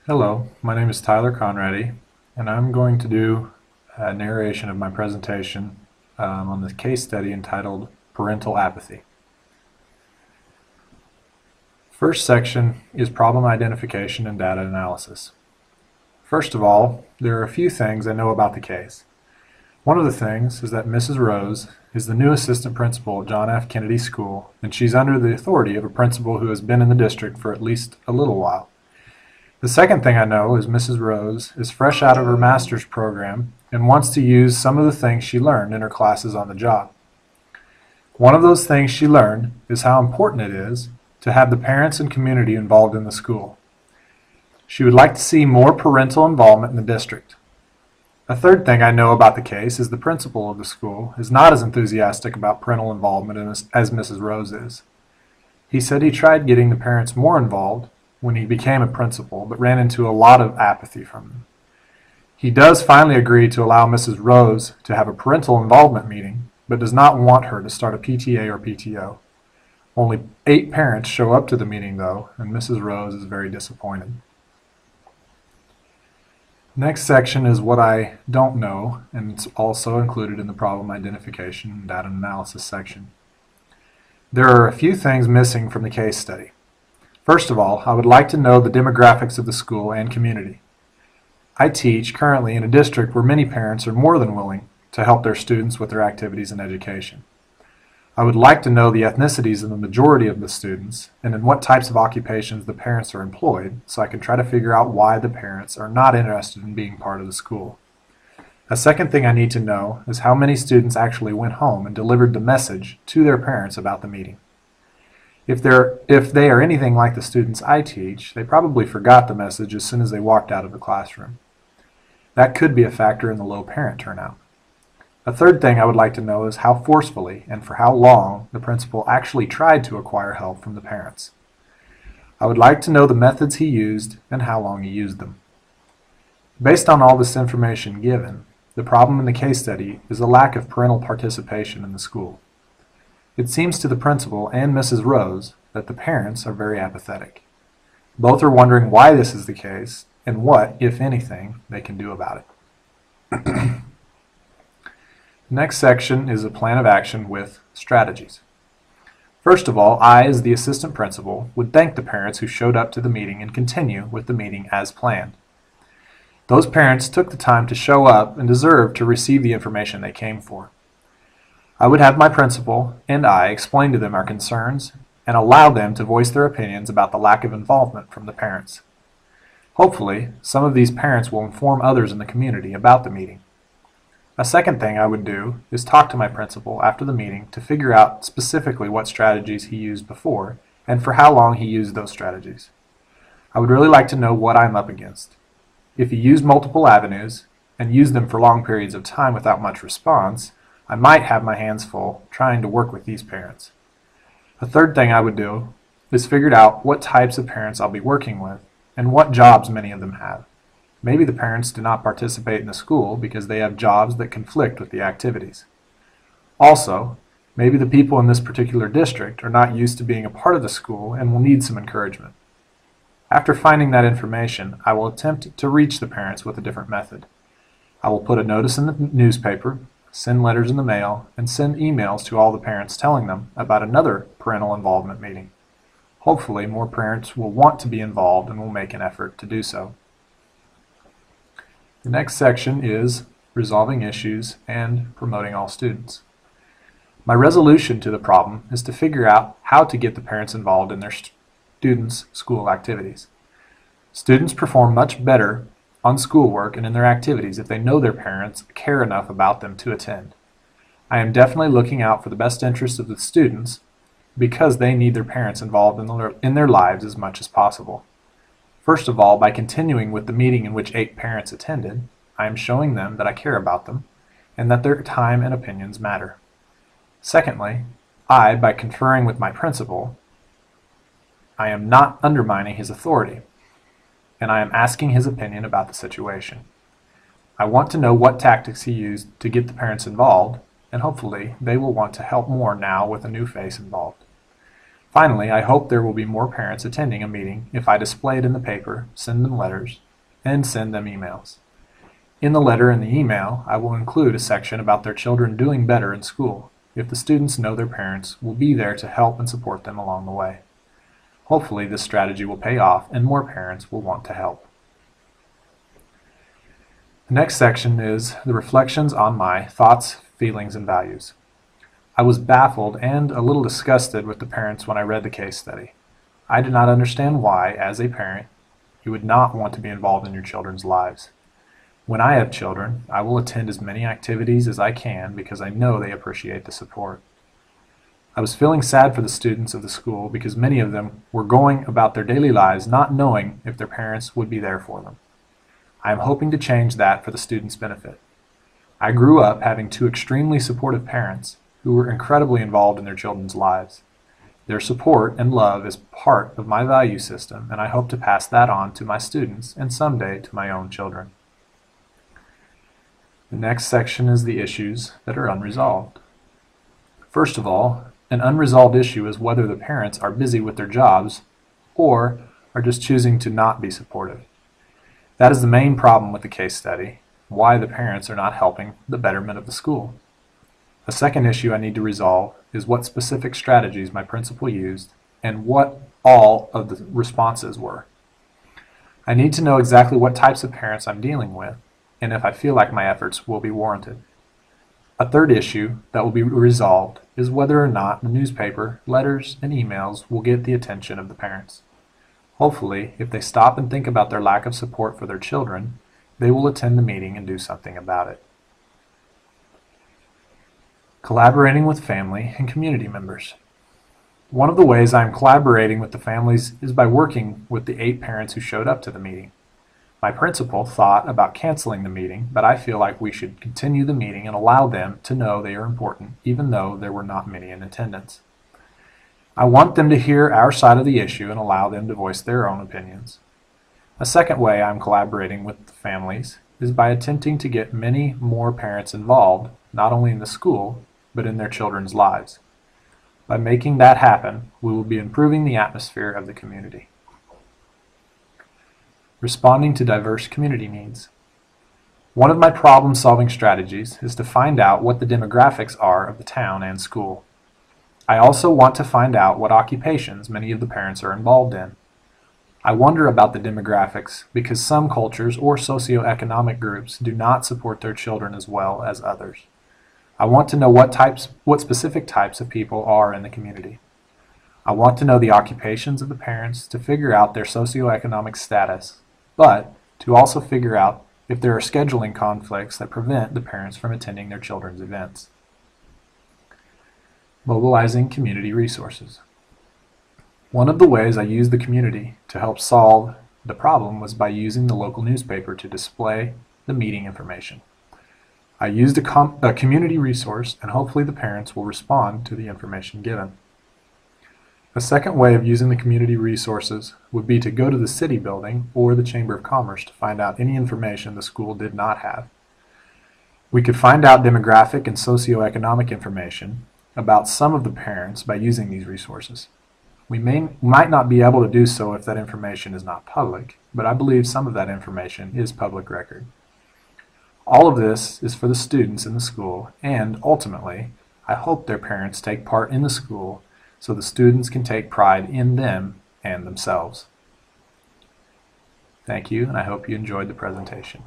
Hello, my name is Tyler Conradi, and I'm going to do a narration of my presentation on the case study entitled Parental Apathy. First section is problem identification and data analysis. First of all, there are a few things I know about the case. One of the things is that Mrs. Rose is the new assistant principal at John F. Kennedy School, and she's under the authority of a principal who has been in the district for at least a little while. The second thing I know is Mrs. Rose is fresh out of her master's program and wants to use some of the things she learned in her classes on the job. One of those things she learned is how important it is to have the parents and community involved in the school. She would like to see more parental involvement in the district. A third thing I know about the case is the principal of the school is not as enthusiastic about parental involvement as Mrs. Rose is. He said he tried getting the parents more involved when he became a principal, but ran into a lot of apathy from them. He does finally agree to allow Mrs. Rose to have a parental involvement meeting, but does not want her to start a PTA or PTO. Only 8 parents show up to the meeting though, and Mrs. Rose is very disappointed. Next section is what I don't know, and it's also included in the problem identification and data analysis section. There are a few things missing from the case study. First of all, I would like to know the demographics of the school and community. I teach currently in a district where many parents are more than willing to help their students with their activities and education. I would like to know the ethnicities of the majority of the students and in what types of occupations the parents are employed, so I can try to figure out why the parents are not interested in being part of the school. A second thing I need to know is how many students actually went home and delivered the message to their parents about the meeting. If they are anything like the students I teach, they probably forgot the message as soon as they walked out of the classroom. That could be a factor in the low parent turnout. A third thing I would like to know is how forcefully and for how long the principal actually tried to acquire help from the parents. I would like to know the methods he used and how long he used them. Based on all this information given, the problem in the case study is a lack of parental participation in the school. It seems to the principal and Mrs. Rose that the parents are very apathetic. Both are wondering why this is the case and what, if anything, they can do about it. The next section is a plan of action with strategies. First of all, I, as the assistant principal, would thank the parents who showed up to the meeting and continue with the meeting as planned. Those parents took the time to show up and deserve to receive the information they came for. I would have my principal and I explain to them our concerns and allow them to voice their opinions about the lack of involvement from the parents. Hopefully, some of these parents will inform others in the community about the meeting. A second thing I would do is talk to my principal after the meeting to figure out specifically what strategies he used before and for how long he used those strategies. I would really like to know what I'm up against. If he used multiple avenues and used them for long periods of time without much response, I might have my hands full trying to work with these parents. A third thing I would do is figure out what types of parents I'll be working with and what jobs many of them have. Maybe the parents do not participate in the school because they have jobs that conflict with the activities. Also, maybe the people in this particular district are not used to being a part of the school and will need some encouragement. After finding that information, I will attempt to reach the parents with a different method. I will put a notice in the newspaper, send letters in the mail, and send emails to all the parents telling them about another parental involvement meeting. Hopefully, more parents will want to be involved and will make an effort to do so. The next section is resolving issues and promoting all students. My resolution to the problem is to figure out how to get the parents involved in their students' school activities. Students perform much better on schoolwork and in their activities if they know their parents care enough about them to attend. I am definitely looking out for the best interests of the students because they need their parents involved in their lives as much as possible. First of all, by continuing with the meeting in which 8 parents attended, I am showing them that I care about them and that their time and opinions matter. Secondly, by conferring with my principal, I am not undermining his authority, and I am asking his opinion about the situation. I want to know what tactics he used to get the parents involved, and hopefully they will want to help more now with a new face involved. Finally, I hope there will be more parents attending a meeting if I display it in the paper, send them letters, and send them emails. In the letter and the email, I will include a section about their children doing better in school, if the students know their parents will be there to help and support them along the way. Hopefully, this strategy will pay off and more parents will want to help. The next section is the reflections on my thoughts, feelings, and values. I was baffled and a little disgusted with the parents when I read the case study. I did not understand why, as a parent, you would not want to be involved in your children's lives. When I have children, I will attend as many activities as I can because I know they appreciate the support. I was feeling sad for the students of the school because many of them were going about their daily lives not knowing if their parents would be there for them. I am hoping to change that for the students' benefit. I grew up having two extremely supportive parents who were incredibly involved in their children's lives. Their support and love is part of my value system, and I hope to pass that on to my students and someday to my own children. The next section is the issues that are unresolved. First of all, an unresolved issue is whether the parents are busy with their jobs or are just choosing to not be supportive. That is the main problem with the case study, why the parents are not helping the betterment of the school. A second issue I need to resolve is what specific strategies my principal used and what all of the responses were. I need to know exactly what types of parents I'm dealing with and if I feel like my efforts will be warranted. A third issue that will be resolved is whether or not the newspaper, letters, and emails will get the attention of the parents. Hopefully, if they stop and think about their lack of support for their children, they will attend the meeting and do something about it. Collaborating with family and community members. One of the ways I am collaborating with the families is by working with the 8 parents who showed up to the meeting. My principal thought about canceling the meeting, but I feel like we should continue the meeting and allow them to know they are important, even though there were not many in attendance. I want them to hear our side of the issue and allow them to voice their own opinions. A second way I'm collaborating with the families is by attempting to get many more parents involved, not only in the school, but in their children's lives. By making that happen, we will be improving the atmosphere of the community. Responding to diverse community needs. One of my problem-solving strategies is to find out what the demographics are of the town and school. I also want to find out what occupations many of the parents are involved in. I wonder about the demographics because some cultures or socioeconomic groups do not support their children as well as others. I want to know what specific types of people are in the community. I want to know the occupations of the parents to figure out their socioeconomic status, but to also figure out if there are scheduling conflicts that prevent the parents from attending their children's events. Mobilizing community resources. One of the ways I used the community to help solve the problem was by using the local newspaper to display the meeting information. I used a community resource, and hopefully the parents will respond to the information given. A second way of using the community resources would be to go to the city building or the Chamber of Commerce to find out any information the school did not have. We could find out demographic and socioeconomic information about some of the parents by using these resources. We might not be able to do so if that information is not public, but I believe some of that information is public record. All of this is for the students in the school, and ultimately, I hope their parents take part in the school so the students can take pride in them and themselves. Thank you, and I hope you enjoyed the presentation.